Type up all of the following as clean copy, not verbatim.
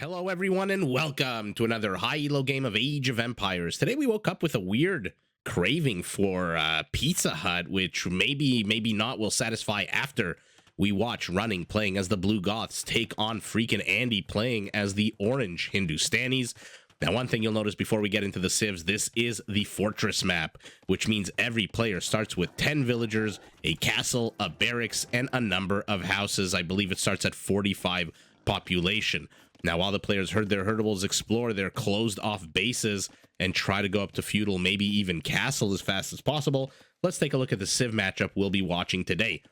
Hello everyone and welcome to another high elo game of Age of Empires. Today we woke up with a weird craving for Pizza Hut, which maybe not will satisfy after we watch Running playing as the Blue Goths take on FreakinAndy playing as the Orange Hindustanis. Now, one thing you'll notice before we get into the civs, this is the fortress map, which means every player starts with 10 villagers, a castle, a barracks, and a number of houses. I believe it starts at 45 population. Now, while the players herd their herdables explore their closed-off bases and try to go up to feudal, maybe even castle as fast as possible, let's take a look at the civ matchup we'll be watching today.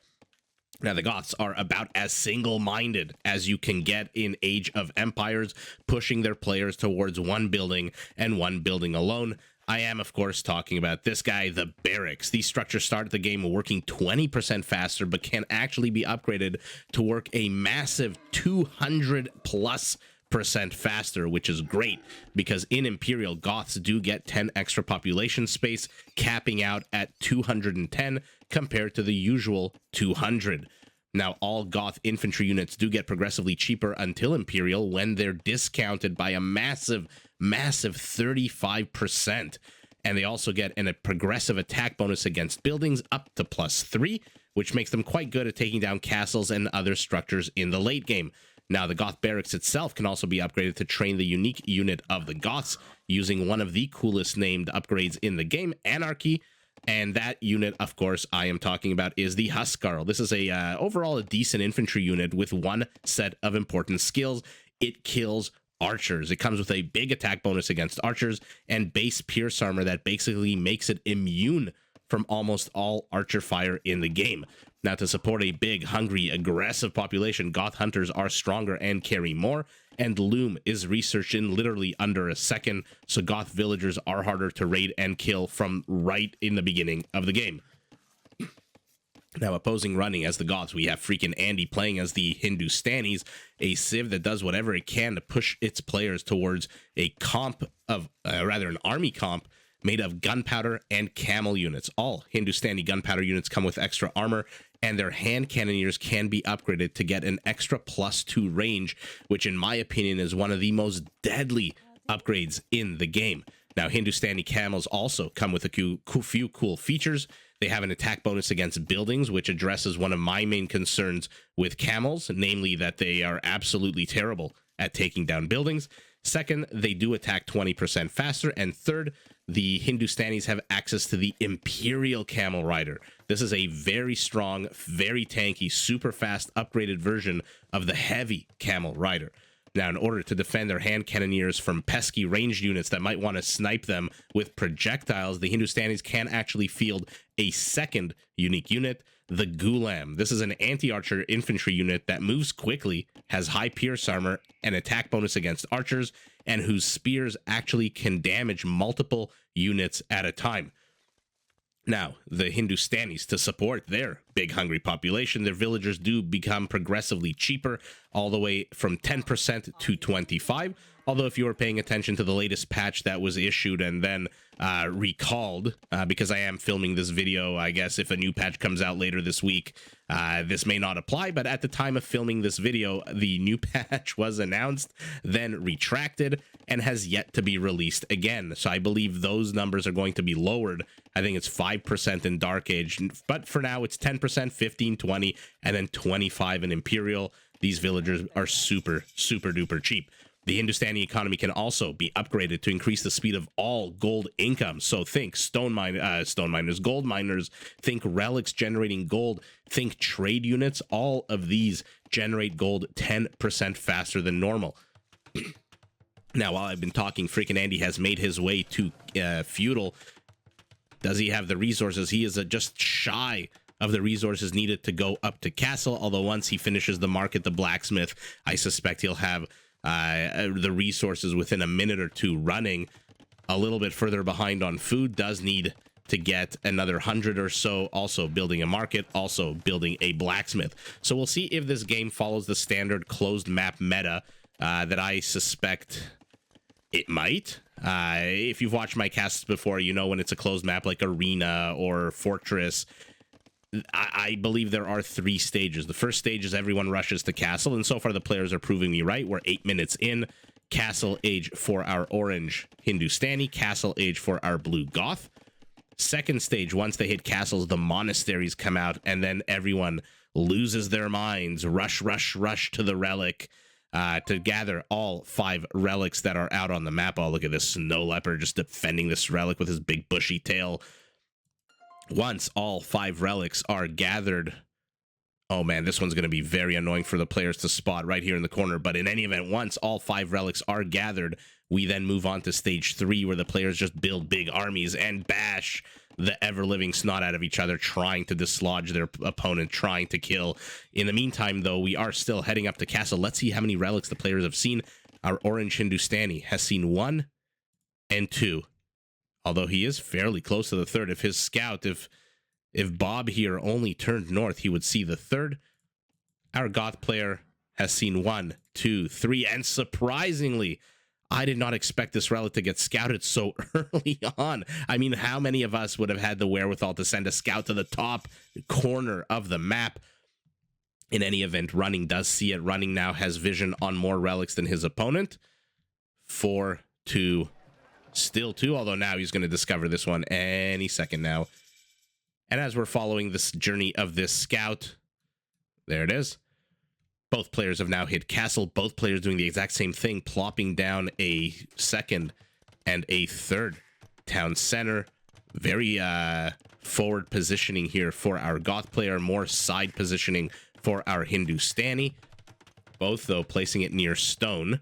Now, the Goths are about as single-minded as you can get in Age of Empires, pushing their players towards one building and one building alone. I am, of course, talking about this guy, the barracks. These structures start the game working 20% faster, but can actually be upgraded to work a massive 200+% faster, which is great because in Imperial, Goths do get 10 extra population space, capping out at 210 compared to the usual 200. Now, all Goth infantry units do get progressively cheaper until Imperial when they're discounted by a massive 35%. And they also get a progressive attack bonus against buildings up to +3, which makes them quite good at taking down castles and other structures in the late game. Now, the Goth barracks itself can also be upgraded to train the unique unit of the Goths using one of the coolest named upgrades in the game, Anarchy. And that unit, of course, I am talking about is the Huskarl. This is overall a decent infantry unit with one set of important skills. It kills archers. It comes with a big attack bonus against archers and base pierce armor that basically makes it immune from almost all archer fire in the game. Now, to support a big, hungry, aggressive population, Goth hunters are stronger and carry more, and Loom is researched in literally under a second, so Goth villagers are harder to raid and kill from right in the beginning of the game. Now, opposing Running as the Goths, we have FreakinAndy playing as the Hindustanis, a civ that does whatever it can to push its players towards a an army comp made of gunpowder and camel units. All Hindustani gunpowder units come with extra armor, and their hand cannoneers can be upgraded to get an extra +2 range, which in my opinion is one of the most deadly upgrades in the game. Now, Hindustani camels also come with a few cool features. They have an attack bonus against buildings, which addresses one of my main concerns with camels, namely that they are absolutely terrible at taking down buildings. Second, they do attack 20% faster. And third, the Hindustanis have access to the Imperial Camel Rider. This is a very strong, very tanky, super fast upgraded version of the heavy Camel Rider. Now, in order to defend their hand cannoneers from pesky ranged units that might want to snipe them with projectiles, the Hindustanis can actually field a second unique unit, the Ghulam. This is an anti-archer infantry unit that moves quickly, has high pierce armor, and attack bonus against archers, and whose spears actually can damage multiple units at a time. Now, the Hindustanis, to support their big hungry population, their villagers do become progressively cheaper, all the way from 10% to 25%. Although if you were paying attention to the latest patch that was issued and then recalled, because I am filming this video, I guess if a new patch comes out later this week, this may not apply, but at the time of filming this video, the new patch was announced, then retracted, and has yet to be released again. So I believe those numbers are going to be lowered. I think it's 5% in Dark Age, but for now it's 10%, 15, 20, and then 25 in Imperial. These villagers are super duper cheap. The Hindustani economy can also be upgraded to increase the speed of all gold income. So think stone miners, gold miners, think relics generating gold, think trade units. All of these generate gold 10% faster than normal. Now, while I've been talking, FreakinAndy has made his way to feudal. Does he have the resources? He is just shy of the resources needed to go up to castle, although once he finishes the market, the blacksmith, I suspect he'll have the resources within a minute or two. Running a little bit further behind on food, does need to get another 100 or so, also building a market, also building a blacksmith. So we'll see if this game follows the standard closed map meta that I suspect it might. If you've watched my casts before, you know when it's a closed map like Arena or Fortress, I believe there are 3 stages. The first stage is everyone rushes to castle, and so far the players are proving me right. We're 8 minutes in. Castle age for our orange Hindustani, castle age for our blue Goth. Second stage, once they hit castles, the monasteries come out, and then everyone loses their minds. Rush, rush, rush to the relic to gather all 5 relics that are out on the map. Oh, look at this snow leopard just defending this relic with his big bushy tail. Once all 5 relics are gathered, oh man, this one's going to be very annoying for the players to spot right here in the corner. But in any event, once all 5 relics are gathered, we then move on to stage 3, where the players just build big armies and bash the ever-living snot out of each other, trying to dislodge their opponent, trying to kill. In the meantime, though, we are still heading up to castle. Let's see how many relics the players have seen. Our orange Hindustani has seen 1 and 2. Although he is fairly close to the 3rd. If his scout, if Bob here only turned north, he would see the 3rd. Our Goth player has seen 1, 2, 3, and surprisingly, I did not expect this relic to get scouted so early on. I mean, how many of us would have had the wherewithal to send a scout to the top corner of the map? In any event, Running does see it. Running now has vision on more relics than his opponent. 4, 2, still 2, although now he's going to discover this one any second now. And as we're following this journey of this scout, there it is. Both players have now hit castle. Both players doing the exact same thing, plopping down a 2nd and a 3rd town center. Very forward positioning here for our Goth player, more side positioning for our Hindustani. Both, though, placing it near stone,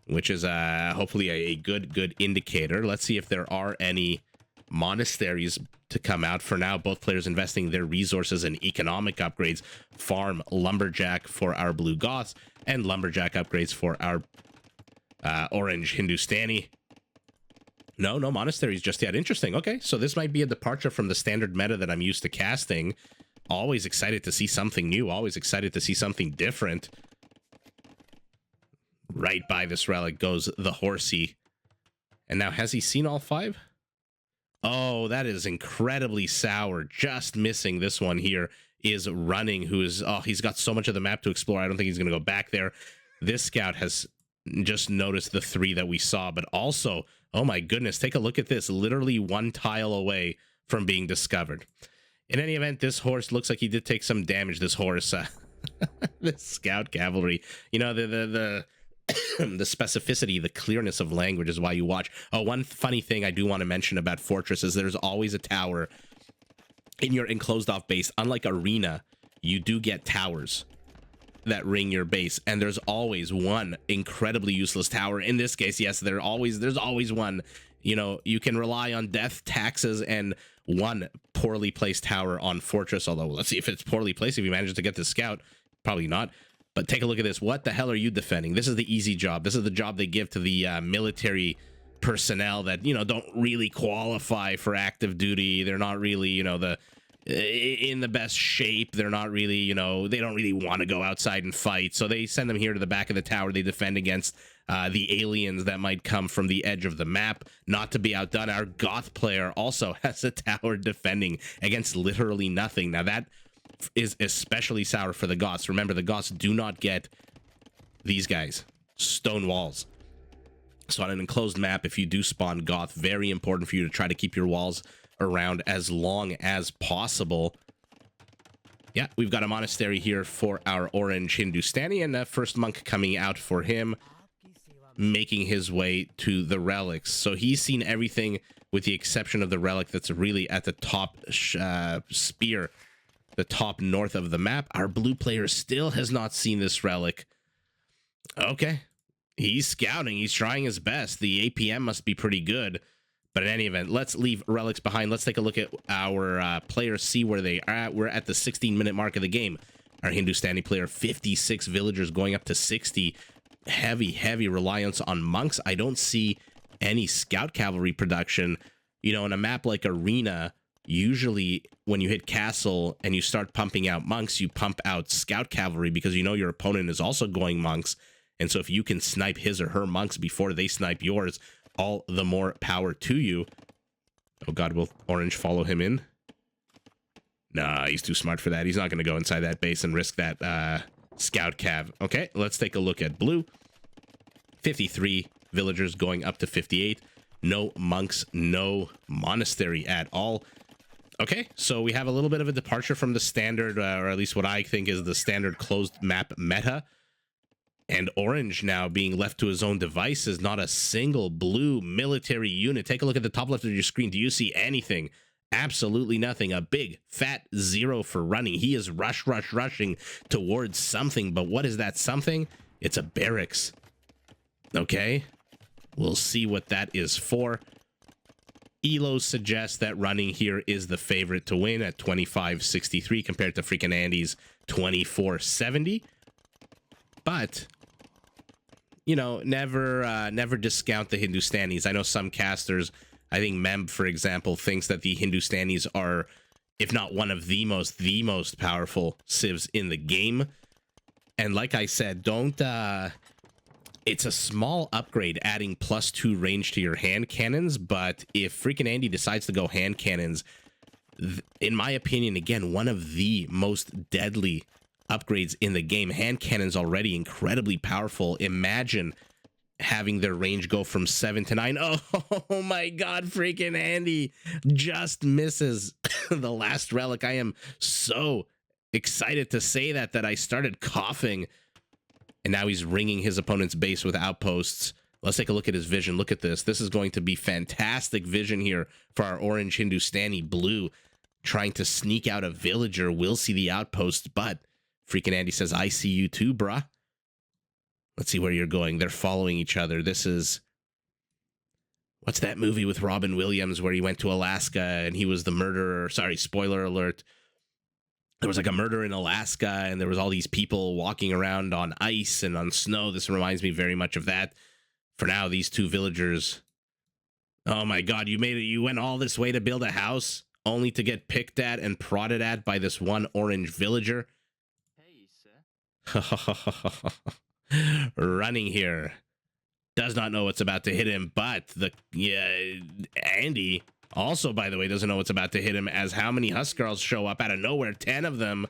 which is hopefully a good indicator. Let's see if there are any monasteries to come out. For now, both players investing their resources in economic upgrades. Farm lumberjack for our blue Goths, and lumberjack upgrades for our orange Hindustani. No monasteries just yet. Interesting. Okay, so this might be a departure from the standard meta that I'm used to casting. Always excited to see something new. Always excited to see something different. Right by this relic goes the horsey. And now, has he seen all 5? Oh, that is incredibly sour. Just missing this one here is Running, who is, oh, he's got so much of the map to explore. I don't think he's going to go back there. This scout has just noticed the 3 that we saw, but also, oh my goodness, take a look at this. Literally 1 tile away from being discovered. In any event, this horse looks like he did take some damage, this horse. This scout cavalry. You know, the the specificity, the clearness of language is why you watch. Oh, one funny thing I do want to mention about Fortress is there's always a tower in your enclosed off base. Unlike Arena, you do get towers that ring your base, and there's always one incredibly useless tower. In this case, yes, there's always one. You know, you can rely on death, taxes, and one poorly placed tower on Fortress. Although, let's see if it's poorly placed. If you manage to get the scout, probably not. But take a look at this. What the hell are you defending? This is the easy job. This is the job they give to the military personnel that, you know, don't really qualify for active duty. They're not really, you know, in the best shape. They're not really, you know, they don't really want to go outside and fight. So they send them here to the back of the tower. They defend against the aliens that might come from the edge of the map. Not to be outdone, our Goth player also has a tower defending against literally nothing. Now that is especially sour for the Goths. Remember, the Goths do not get these guys, stone walls. So on an enclosed map, if you do spawn Goth, very important for you to try to keep your walls around as long as possible. Yeah, we've got a monastery here for our orange Hindustani, and that first monk coming out for him, making his way to the relics. So he's seen everything with the exception of the relic that's really at the top spear, the top north of the map. Our blue player still has not seen this relic. Okay, he's scouting. He's trying his best. The APM must be pretty good. But in any event, let's leave relics behind. Let's take a look at our players, see where they are at. We're at the 16-minute mark of the game. Our Hindustani player, 56 villagers going up to 60. Heavy reliance on monks. I don't see any scout cavalry production. You know, in a map like Arena, usually when you hit castle and you start pumping out monks, you pump out scout cavalry because you know your opponent is also going monks. And so if you can snipe his or her monks before they snipe yours, all the more power to you. Oh god, will orange follow him in? Nah, he's too smart for that. He's not going to go inside that base and risk that scout cav. Okay, let's take a look at blue. 53 villagers going up to 58. No monks, no monastery at all. Okay, so we have a little bit of a departure from the standard, or at least what I think is the standard closed map meta. And orange now being left to his own devices, not a single blue military unit. Take a look at the top left of your screen. Do you see anything? Absolutely nothing. A big fat 0 for running. He is rushing towards something. But what is that something? It's a barracks. Okay, we'll see what that is for. Elos suggests that running here is the favorite to win at 25.63 compared to FreakinAndy's 24.70. But, you know, never discount the Hindustanis. I know some casters, I think Mem, for example, thinks that the Hindustanis are, if not one of the most powerful civs in the game. And like I said, don't... it's a small upgrade adding +2 range to your hand cannons, but if FreakinAndy decides to go hand cannons, in my opinion, again, one of the most deadly upgrades in the game. Hand cannons already incredibly powerful. Imagine having their range go from 7 to 9. Oh my god, FreakinAndy just misses the last relic. I am so excited to say that I started coughing. And now he's ringing his opponent's base with outposts. Let's take a look at his vision. Look at this. This is going to be fantastic vision here for our orange Hindustani. Blue trying to sneak out a villager. Will see the outposts, but FreakinAndy says, I see you too, bruh. Let's see where you're going. They're following each other. This is... what's that movie with Robin Williams where he went to Alaska and he was the murderer? Sorry, spoiler alert. There was like a murder in Alaska and there was all these people walking around on ice and on snow. This reminds me very much of that. For now, these two villagers. Oh my god, you made it. You went all this way to build a house only to get picked at and prodded at by this one orange villager. Hey, sir. Running here. Does not know what's about to hit him, but Andy also, by the way, doesn't know what's about to hit him, as how many Huskarls show up out of nowhere? 10 of them.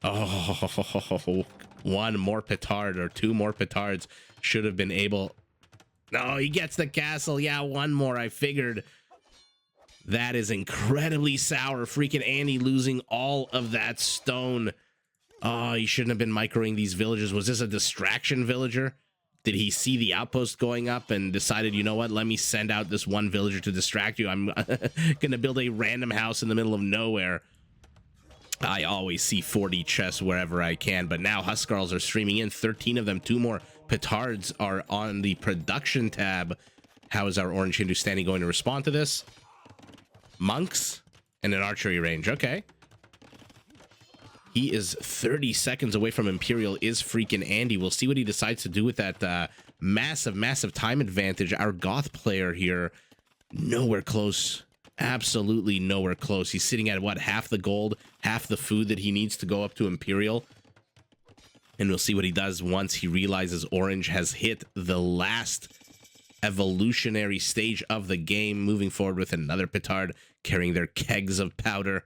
Oh, one more petard or two more petards should have been able... no, he gets the castle. Yeah, one more. I figured. That is incredibly sour. FreakinAndy losing all of that stone. Oh, he shouldn't have been microing these villagers. Was this a distraction villager? Did he see the outpost going up and decided, you know what, let me send out this one villager to distract you. I'm going to build a random house in the middle of nowhere. I always see 40 chests wherever I can, but now Huskarls are streaming in. 13 of them. 2 more petards are on the production tab. How is our orange Hindustani going to respond to this? Monks and an archery range. Okay. He is 30 seconds away from Imperial, is FreakinAndy. We'll see what he decides to do with that massive time advantage. Our Goth player here, nowhere close. Absolutely nowhere close. He's sitting at, what, half the gold, half the food that he needs to go up to Imperial. And we'll see what he does once he realizes Orange has hit the last evolutionary stage of the game, moving forward with another petard, carrying their kegs of powder.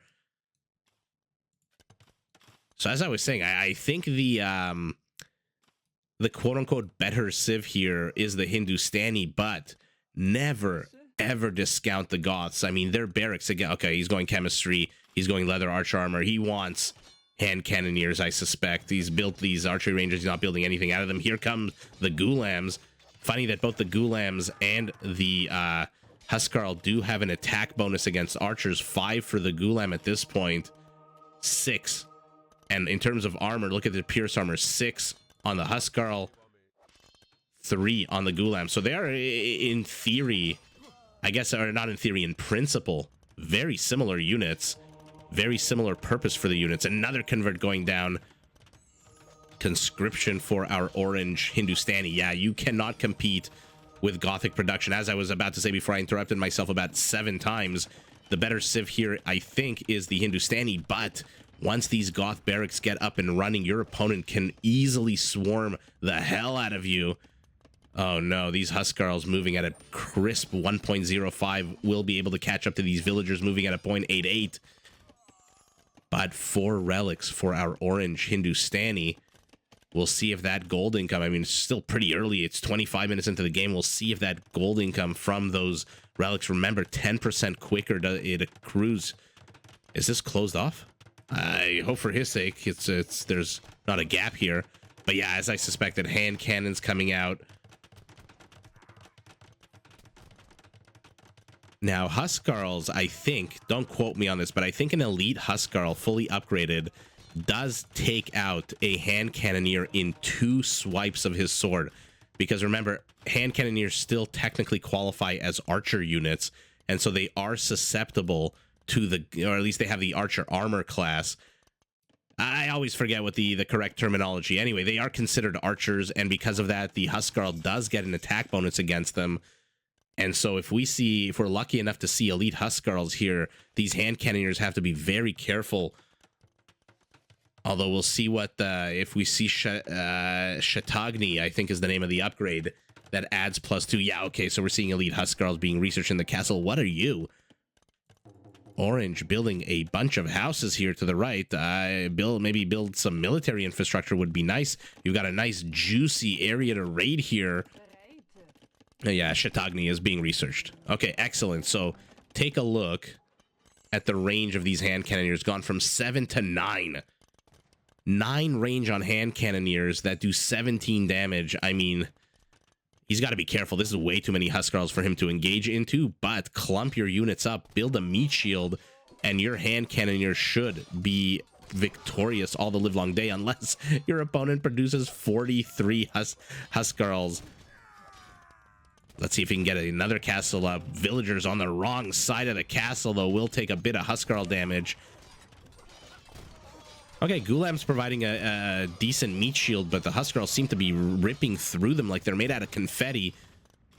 So as I was saying, I think the quote-unquote better civ here is the Hindustani, but never, ever discount the Goths. I mean, their barracks, again, okay, he's going chemistry, he's going leather arch armor, he wants hand cannoneers, I suspect. He's built these archery rangers, he's not building anything out of them. Here comes the Ghulams. Funny that both the Ghulams and the Huskarl do have an attack bonus against archers. 5 for the Ghulam at this point, 6. And in terms of armor, look at the Pierce armor, 6 on the Huskarl, 3 on the Ghulam. So they are, in theory, I guess, or not in theory, in principle, very similar units, very similar purpose for the units. Another convert going down. Conscription for our orange Hindustani. Yeah, you cannot compete with Gothic production. As I was about to say before I interrupted myself about 7 times, the better civ here, I think, is the Hindustani, but once these Goth barracks get up and running, your opponent can easily swarm the hell out of you. Oh no, these Huskarls moving at a crisp 1.05 will be able to catch up to these villagers moving at a 0.88. But 4 relics for our orange Hindustani. We'll see if that gold income, I mean, it's still pretty early. It's 25 minutes into the game. We'll see if that gold income from those relics, remember, 10% quicker it accrues. Is this closed off? I hope for his sake there's not a gap here. But yeah, as I suspected, hand cannons coming out. Now, Huskarls, I think, don't quote me on this, but I think an elite Huskarl fully upgraded does take out a hand cannoneer in 2 swipes of his sword. Because remember, hand cannoneers still technically qualify as archer units, and so they are susceptible to the, or at least they have the archer armor class. I always forget what the correct terminology. Anyway, they are considered archers, and because of that, the Huskarl does get an attack bonus against them. And so if we're lucky enough to see elite Huskarls here, these hand cannoneers have to be very careful. Although we'll see what, if we see Shatagni, I think is the name of the upgrade, that adds +2. Yeah, okay, so we're seeing elite Huskarls being researched in the castle. What are you? Orange building a bunch of houses here to the right. Maybe build some military infrastructure would be nice. You've got a nice juicy area to raid here. Yeah, Shatagni is being researched. Okay, excellent. So take a look at the range of these hand cannoneers. Gone from 7 to 9. 9 range on hand cannoneers that do 17 damage. I mean, he's got to be careful. This is way too many Huskarls for him to engage into, but clump your units up, build a meat shield, and your hand cannoneer should be victorious all the livelong day, unless your opponent produces 43 Huskarls. Let's see if we can get another castle up. Villagers on the wrong side of the castle, though, will take a bit of Huskarl damage. Okay, Gulam's providing a decent meat shield, but the Huskarls seem to be ripping through them like they're made out of confetti.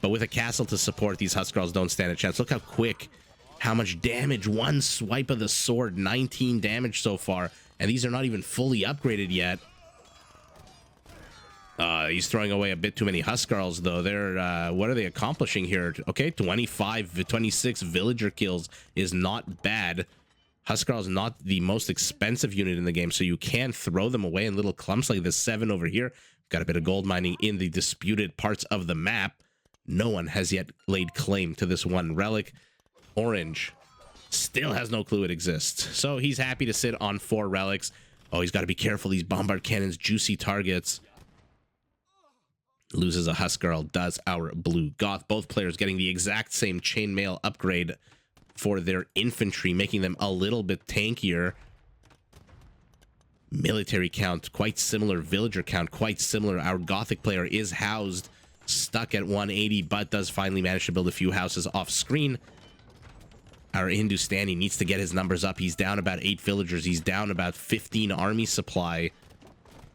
But with a castle to support, these Huskarls don't stand a chance. Look how quick, how much damage. 1 swipe of the sword, 19 damage so far. And these are not even fully upgraded yet. He's throwing away a bit too many Huskarls, though. They're, what are they accomplishing here? Okay, 26 villager kills is not bad. Huskarl is not the most expensive unit in the game, so you can throw them away in little clumps like this 7 over here. Got a bit of gold mining in the disputed parts of the map. No one has yet laid claim to this one relic. Orange still has no clue it exists, so he's happy to sit on 4 relics. Oh, he's got to be careful. These bombard cannons, juicy targets. Loses a Huskarl, does our blue Goth. Both players getting the exact same chainmail upgrade for their infantry, making them a little bit tankier. Military count, quite similar. Villager count, quite similar. Our Gothic player is housed, stuck at 180, but does finally manage to build a few houses off screen. Our Hindustani needs to get his numbers up. He's down about 8 villagers. He's down about 15 army supply.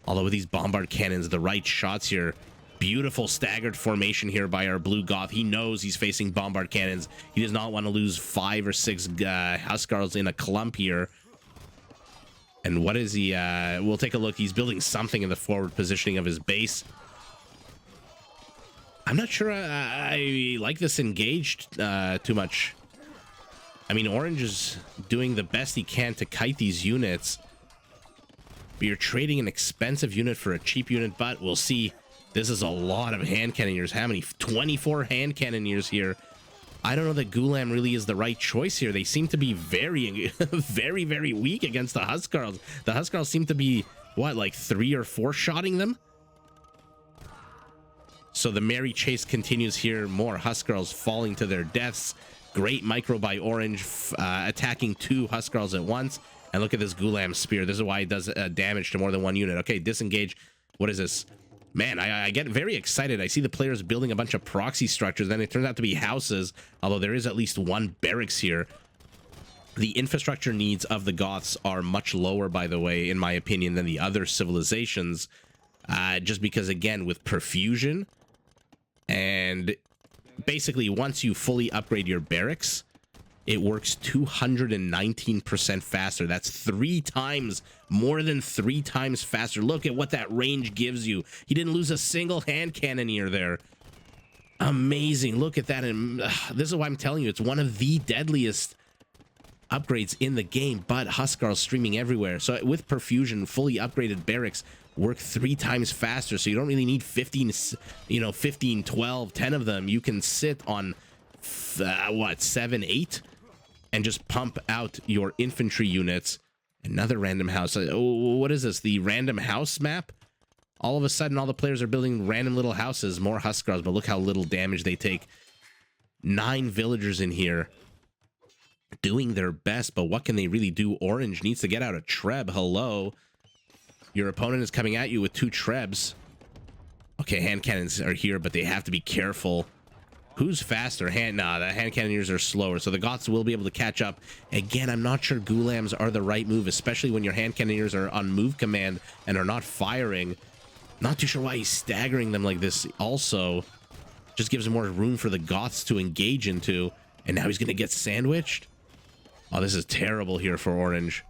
Although with these bombard cannons, the right shots here. Beautiful staggered formation here by our blue Goth. He knows he's facing bombard cannons. He does not want to lose 5 or 6 Huskarls in a clump here. And what is he? We'll take a look. He's building something in the forward positioning of his base. I'm not sure I like this engaged too much. I mean, Orange is doing the best he can to kite these units. But you're trading an expensive unit for a cheap unit, but we'll see. This is a lot of hand cannoneers. How many? 24 hand cannoneers here. I don't know that Gulam really is the right choice here. They seem to be very, very weak against the Huskarls. The Huskarls seem to be, what, like 3 or 4 shotting them? So the merry chase continues here. More Huskarls falling to their deaths. Great micro by Orange, attacking 2 Huskarls at once. And look at this Gulam spear. This is why it does damage to more than 1 unit. Okay, disengage. What is this? Man, I get very excited. I see the players building a bunch of proxy structures. Then it turns out to be houses, although there is at least 1 barracks here. The infrastructure needs of the Goths are much lower, by the way, in my opinion, than the other civilizations. Just because, again, with perfusion, and basically once you fully upgrade your barracks, it works 219% faster. That's 3 times, more than 3 times faster. Look at what that range gives you. He didn't lose a single hand cannoneer there. Amazing. Look at that. And this is why I'm telling you, it's one of the deadliest upgrades in the game, but Huskarls streaming everywhere. So with perfusion, fully upgraded barracks work 3 times faster. So you don't really need 15, 15, 12, 10 of them. You can sit on, 7, 8? And just pump out your infantry units. Another random house. What is this? The random house map? All of a sudden, all the players are building random little houses. More Huskarls, but look how little damage they take. 9 villagers in here. Doing their best, but what can they really do? Orange needs to get out a Treb. Hello. Your opponent is coming at you with 2 Trebs. Okay, hand cannons are here, but they have to be careful. Who's faster? The hand cannoneers are slower, so the Goths will be able to catch up. Again, I'm not sure Gulams are the right move, especially when your hand cannoneers are on move command and are not firing. Not too sure why he's staggering them like this. Also, just gives more room for the Goths to engage into. And now he's going to get sandwiched. Oh, this is terrible here for Orange.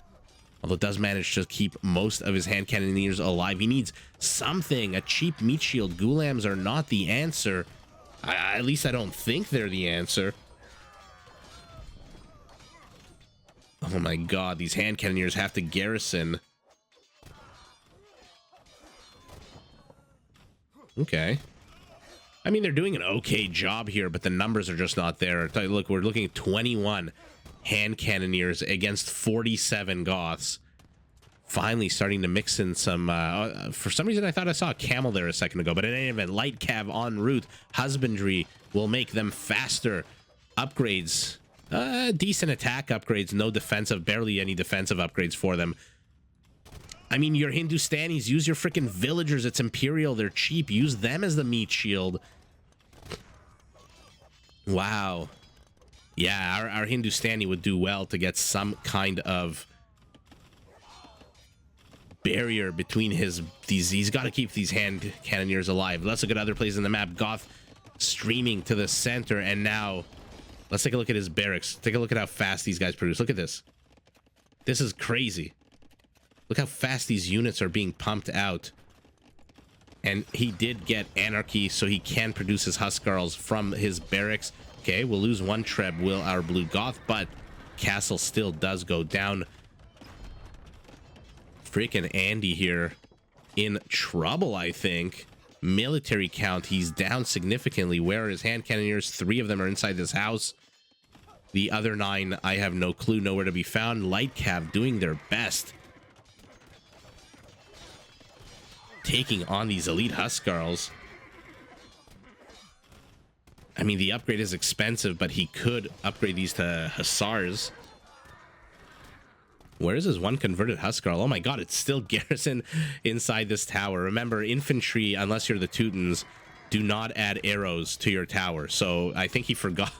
Although it does manage to keep most of his hand cannoneers alive. He needs something. A cheap meat shield. Gulams are not the answer. At least I don't think they're the answer. Oh my god, these hand cannoneers have to garrison. Okay. I mean, they're doing an okay job here, but the numbers are just not there. Look, we're looking at 21 hand cannoneers against 47 Goths. Finally starting to mix in some for some reason I thought I saw a camel there a second ago, but in any event, light cav en route. Husbandry will make them faster. Upgrades, decent attack upgrades, no defensive, barely any defensive upgrades for them. I mean, your Hindustanis, use your freaking villagers. It's Imperial, they're cheap. Use them as the meat shield. Wow. Yeah, our Hindustani would do well to get some kind of barrier between he's got to keep these hand cannoneers alive. Let's look at other places in the map. Goth streaming to the center, and now let's take a look at his barracks. Take a look at how fast these guys produce. Look at this. This is crazy. Look how fast these units are being pumped out. And he did get anarchy, so he can produce his Huskarls from his barracks. Okay, we'll lose 1 Treb, will our blue Goth, but castle still does go down. Freaking Andy here in trouble, I think. Military count, he's down significantly. Where are his hand cannoneers? 3 of them are inside this house. The other 9, I have no clue, nowhere to be found. Light cav doing their best, taking on these elite Huskarls. I mean, the upgrade is expensive, but he could upgrade these to Hussars. Where is his 1 converted Huskarl? Oh my god, it's still garrisoned inside this tower. Remember, infantry, unless you're the Teutons, do not add arrows to your tower. So I think he forgot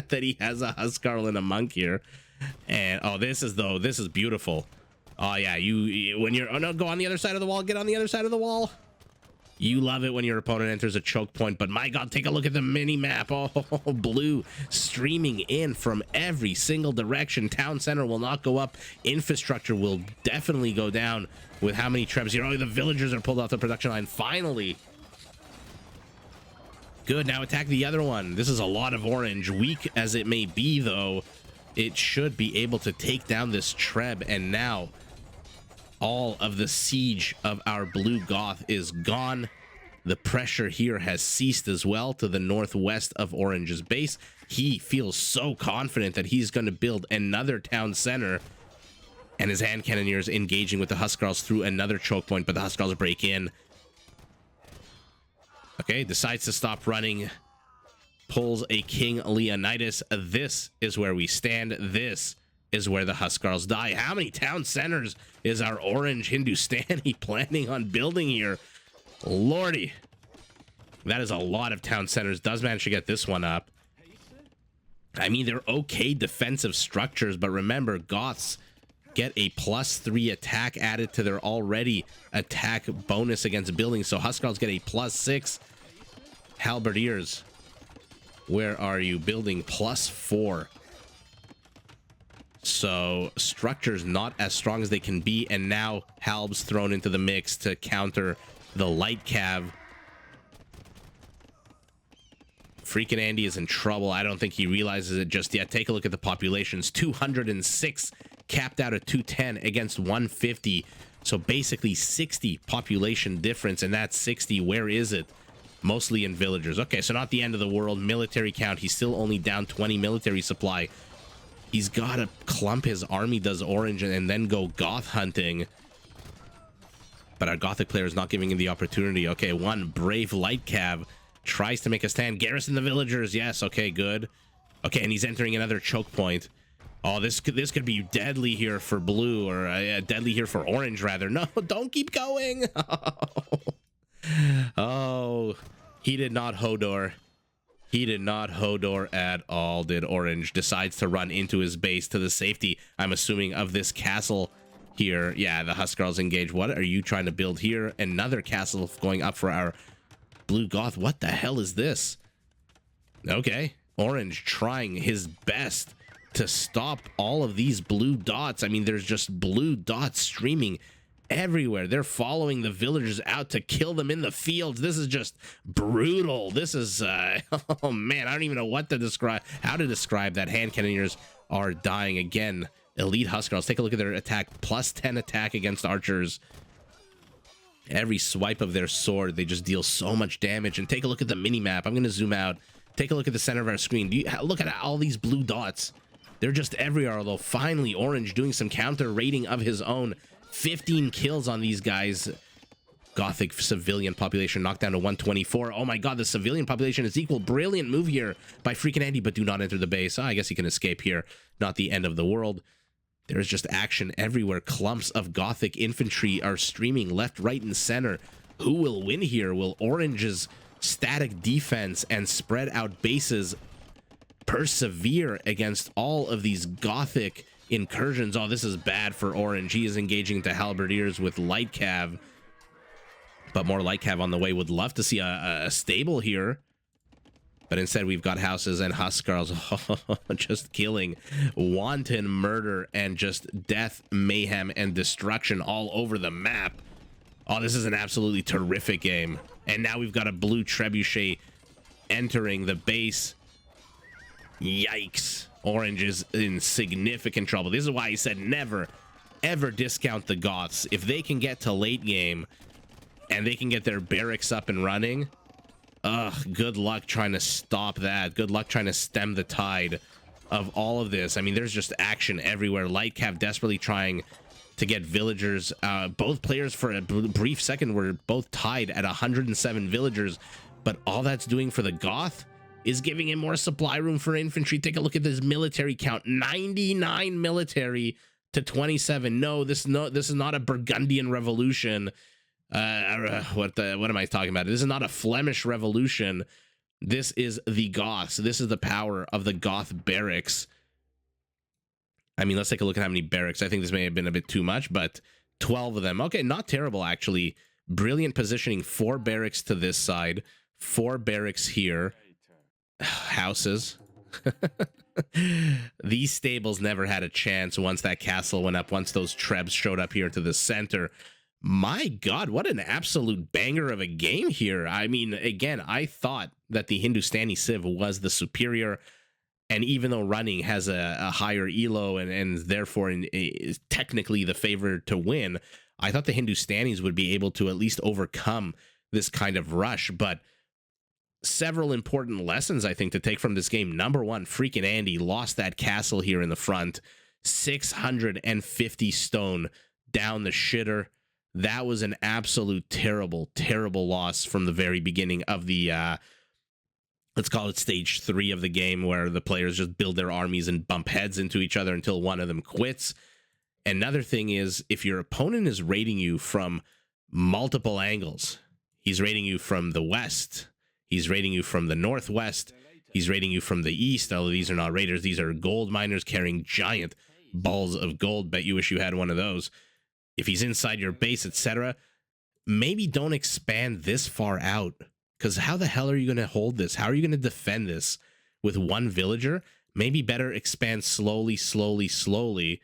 that he has a Huskarl and a monk here. And oh, this is beautiful. Oh yeah, go on the other side of the wall. Get on the other side of the wall. You love it when your opponent enters a choke point, but my god, take a look at the mini map. Oh, blue streaming in from every single direction. Town center will not go up. Infrastructure will definitely go down with how many Trebs here. Oh, the villagers are pulled off the production line. Finally. Good, now attack the other one. This is a lot of Orange. Weak as it may be, though, it should be able to take down this Treb, and now all of the siege of our blue Goth is gone. The pressure here has ceased as well to the northwest of Orange's base. He feels so confident that he's going to build another town center, and his hand cannoneers engaging with the Huskarls through another choke point, but the Huskarls break in. Okay, decides to stop running. Pulls a King Leonidas. This is where we stand. This is where the Huskarls die. How many town centers is our Orange Hindustani planning on building here? Lordy. That is a lot of town centers. Does manage to get this one up. I mean, they're okay defensive structures, but remember, Goths get a +3 attack added to their already attack bonus against buildings. So Huskarls get a +6. Halberdiers, where are you? Building +4. So structures not as strong as they can be, and now Halb's thrown into the mix to counter the light cav Freaking Andy is in trouble. I don't think he realizes it just yet. Take a look at the populations. 206 capped out at 210 against 150. So basically 60 population difference, and that's 60. Where is it? Mostly in villagers. Okay, so not the end of the world. Military count. He's still only down 20 military supply. He's got to clump his army, does orange, and then go goth hunting. But our gothic player is not giving him the opportunity. Okay, one brave light cav tries to make a stand. Garrison the villagers. Yes, okay, good. Okay, and he's entering another choke point. Oh, this could be deadly here for blue, or deadly here for orange, rather. No, don't keep going. Oh, he did not Hodor. He did not Hodor at all, did orange. Decides to run into his base to the safety, I'm assuming, of this castle here. Yeah, the Huskarls engage. What are you trying to build here? Another castle going up for our blue goth. What the hell is this? Okay, orange trying his best to stop all of these blue dots. I mean, there's just blue dots streaming everywhere. They're following the villagers out to kill them in the fields. This is just brutal. This is oh man, I don't even know what to describe, how to describe that. Hand cannoneers are dying again. Elite Huskarls, take a look at their attack. Plus 10 attack against archers. Every swipe of their sword, they just deal so much damage. And take a look at the mini map. I'm going to zoom out. Take a look at the center of our screen. Look at all these blue dots. They're just everywhere. Although finally orange doing some counter raiding of his own. 15 kills on these guys. Gothic civilian population knocked down to 124. Oh my god, the civilian population is equal. Brilliant move here by freaking Andy, but do not enter the base. Oh, I guess he can escape here. Not the end of the world. There's just action everywhere. Clumps of Gothic infantry are streaming left, right, and center. Who will win here? Will orange's static defense and spread out bases persevere against all of these Gothic incursions? Oh, this is bad for orange. He is engaging the halberdiers with light cav, but more light cav on the way. Would love to see a stable here, but instead we've got houses and Huskarls just killing. Wanton murder and just death, mayhem, and destruction all over the map. Oh, this is an absolutely terrific game. And now we've got a blue trebuchet entering the base. Yikes. Orange is in significant trouble. This is why I said never, ever discount the Goths. If they can get to late game and they can get their barracks up and running, good luck trying to stop that. Good luck trying to stem the tide of all of this. I mean, there's just action everywhere. Light Cav desperately trying to get villagers. Both players for a brief second were both tied at 107 villagers, but all that's doing for the Goth is giving him more supply room for infantry. Take a look at this military count. 99 military to 27. No, this is not a Burgundian revolution. What am I talking about? This is not a Flemish revolution. This is the Goths. This is the power of the Goth barracks. I mean, let's take a look at how many barracks. I think this may have been a bit too much, but 12 of them. Okay, not terrible, actually. Brilliant positioning. 4 barracks to this side, 4 barracks here. Houses. These stables never had a chance once that castle went up, once those trebs showed up here to the center. My god, what an absolute banger of a game here. I mean, again, I thought that the Hindustani Civ was the superior, and even though running has a higher elo and therefore is technically the favorite to win, I thought the Hindustanis would be able to at least overcome this kind of rush. But several important lessons, I think, to take from this game. Number one, freaking Andy lost that castle here in the front. 650 stone down the shitter. That was an absolute terrible, terrible loss from the very beginning of the, let's call it stage 3 of the game, where the players just build their armies and bump heads into each other until one of them quits. Another thing is, if your opponent is raiding you from multiple angles, he's raiding you from the west, he's raiding you from the northwest, he's raiding you from the east. Although these are not raiders, these are gold miners carrying giant balls of gold. Bet you wish you had one of those. If he's inside your base, etc., maybe don't expand this far out, because how the hell are you going to hold this? How are you going to defend this with one villager? Maybe better expand slowly, slowly, slowly,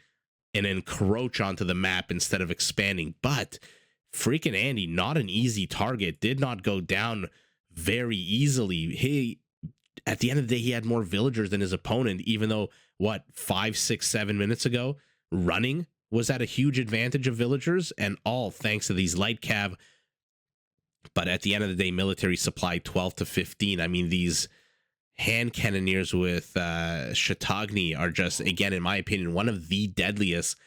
and encroach onto the map instead of expanding. But freaking Andy, not an easy target, did not go down very easily. He at the end of the day, he had more villagers than his opponent, even though, what, 5, 6, 7 minutes ago, running was at a huge advantage of villagers, and all thanks to these light cav. But at the end of the day, military supply 12 to 15. I mean, these hand cannoneers with Shatagni are just, again, in my opinion, one of the deadliest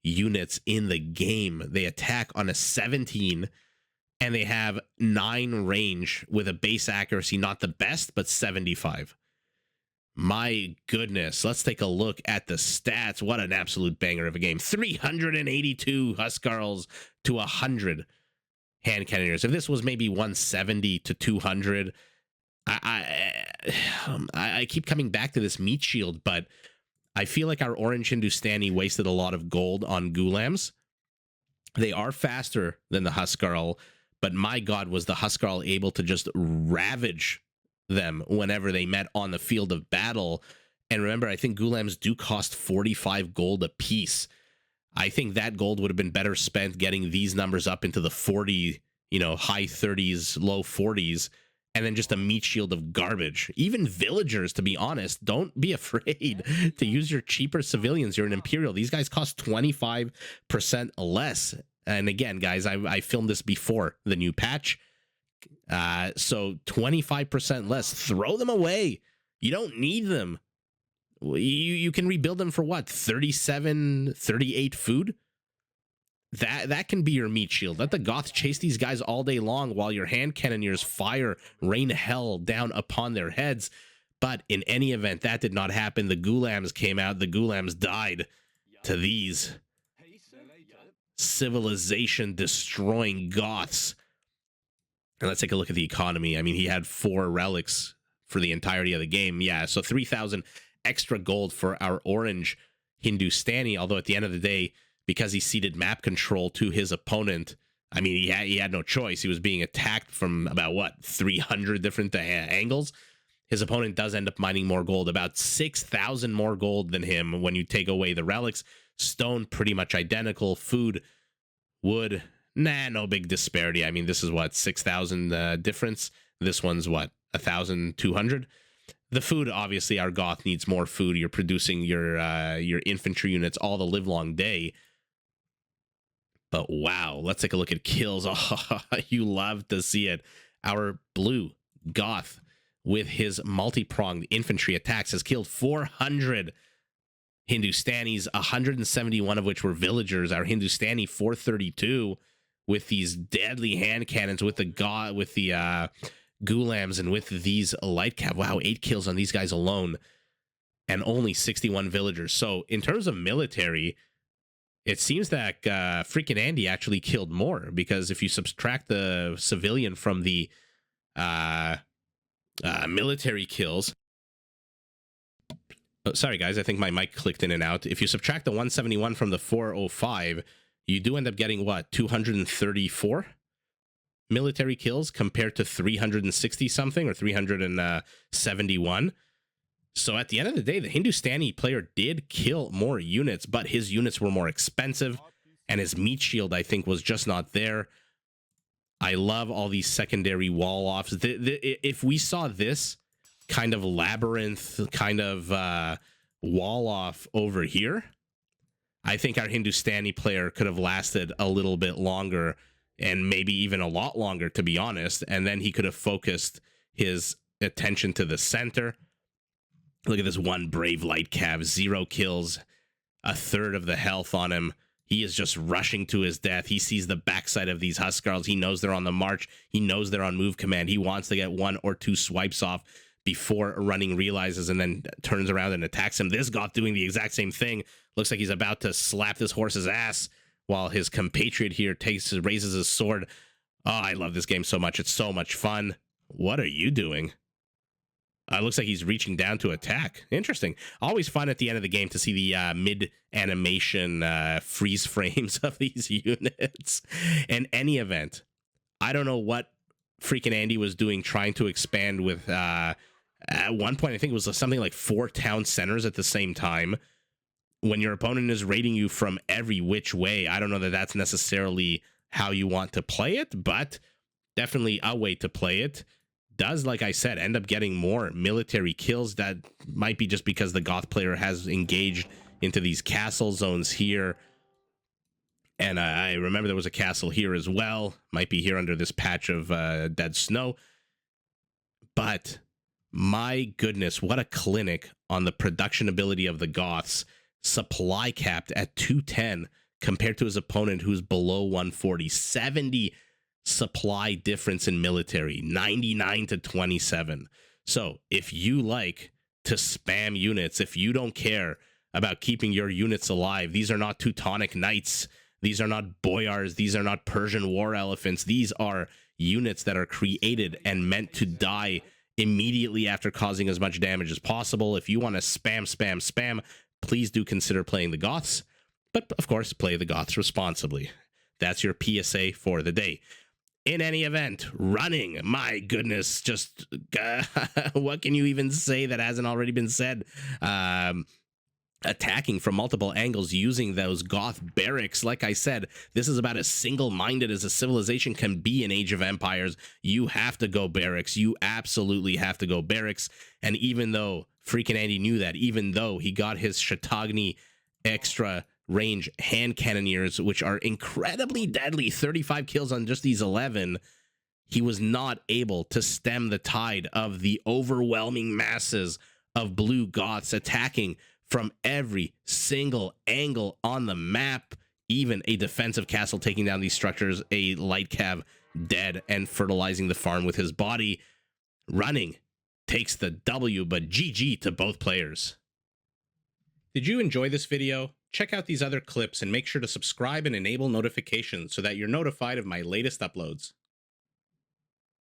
units in the game. They attack on a 17, and they have 9 range with a base accuracy, not the best, but 75. My goodness, let's take a look at the stats. What an absolute banger of a game. 382 Huskarls to 100 hand cannoneers. If this was maybe 170 to 200, I keep coming back to this meat shield, but I feel like our orange Hindustani wasted a lot of gold on Gulams. They are faster than the Huskarl, but my God, was the Huskarl able to just ravage them whenever they met on the field of battle. And remember, I think Gulams do cost 45 gold a piece. I think that gold would have been better spent getting these numbers up into the 40, high 30s, low 40s, and then just a meat shield of garbage. Even villagers, to be honest, don't be afraid to use your cheaper civilians. You're an Imperial. These guys cost 25% less. And again, guys, I filmed this before the new patch. So 25% less. Throw them away. You don't need them. You can rebuild them for what? 37, 38 food? That can be your meat shield. Let the Goths chase these guys all day long while your hand cannoneers fire rain hell down upon their heads. But in any event, that did not happen. The Gulams came out. The Gulams died to these civilization destroying Goths. And let's take a look at the economy. I mean, he had 4 relics for the entirety of the game. Yeah, so 3,000 extra gold for our orange Hindustani. Although at the end of the day, because he ceded map control to his opponent, I mean, he had no choice. He was being attacked from about, 300 different angles. His opponent does end up mining more gold, about 6,000 more gold than him when you take away the relics. Stone, pretty much identical. Food, wood, no big disparity. I mean, this is 6,000 difference. This one's 1,200. The food, obviously, our Goth needs more food. You're producing your infantry units all the livelong day. But wow, let's take a look at kills. Oh, you love to see it. Our blue Goth with his multi-pronged infantry attacks has killed 400 Hindustanis, 171 of which were villagers. Our Hindustani 432 with these deadly hand cannons, with the Gulams, and with these light cav. Wow, 8 kills on these guys alone, and only 61 villagers. So in terms of military, it seems that FreakinAndy actually killed more, because if you subtract the civilian from the military kills. Oh, sorry, guys, I think my mic clicked in and out. If you subtract the 171 from the 405, you do end up getting, 234 military kills compared to 360 something or 371. So at the end of the day, the Hindustani player did kill more units, but his units were more expensive, and his meat shield, I think, was just not there. I love all these secondary wall offs. If we saw this kind of labyrinth, kind of wall off over here, I think our Hindustani player could have lasted a little bit longer, and maybe even a lot longer, to be honest. And then he could have focused his attention to the center. Look at this one brave light cav, 0 kills, a third of the health on him. He is just rushing to his death. He sees the backside of these Huskarls. He knows they're on the march. He knows they're on move command. He wants to get 1 or 2 swipes off before running realizes, and then turns around and attacks him. This Goth doing the exact same thing. Looks like he's about to slap this horse's ass, while his compatriot here raises his sword. Oh, I love this game so much. It's so much fun. What are you doing? Looks like he's reaching down to attack. Interesting. Always fun at the end of the game to see the mid-animation freeze frames of these units. In any event, I don't know what FreakinAndy was doing, trying to expand with... at one point, I think it was something like 4 town centers at the same time. When your opponent is raiding you from every which way, I don't know that that's necessarily how you want to play it, but definitely a way to play it. does, like I said, end up getting more military kills. That might be just because the Goth player has engaged into these castle zones here. And I remember there was a castle here as well. Might be here under this patch of dead snow. But my goodness, what a clinic on the production ability of the Goths. Supply capped at 210 compared to his opponent who's below 140. 70 supply difference in military, 99 to 27. So if you like to spam units, if you don't care about keeping your units alive, these are not Teutonic Knights, these are not Boyars, these are not Persian war elephants, these are units that are created and meant to die immediately after causing as much damage as possible. If you want to spam, please do consider playing the Goths, but of course play the Goths responsibly. That's your PSA for the day. In any event, running, my goodness, just what can you even say that hasn't already been said? Attacking from multiple angles using those Goth barracks. Like I said, this is about as single-minded as a civilization can be in Age of Empires. You have to go barracks. You absolutely have to go barracks. And even though FreakinAndy knew that, even though he got his Chautauqua extra range hand cannoneers, which are incredibly deadly, 35 kills on just these 11, he was not able to stem the tide of the overwhelming masses of blue Goths attacking from every single angle on the map. Even a defensive castle taking down these structures, a light cav dead and fertilizing the farm with his body. Running takes the W, but GG to both players. Did you enjoy this video? Check out these other clips and make sure to subscribe and enable notifications so that you're notified of my latest uploads.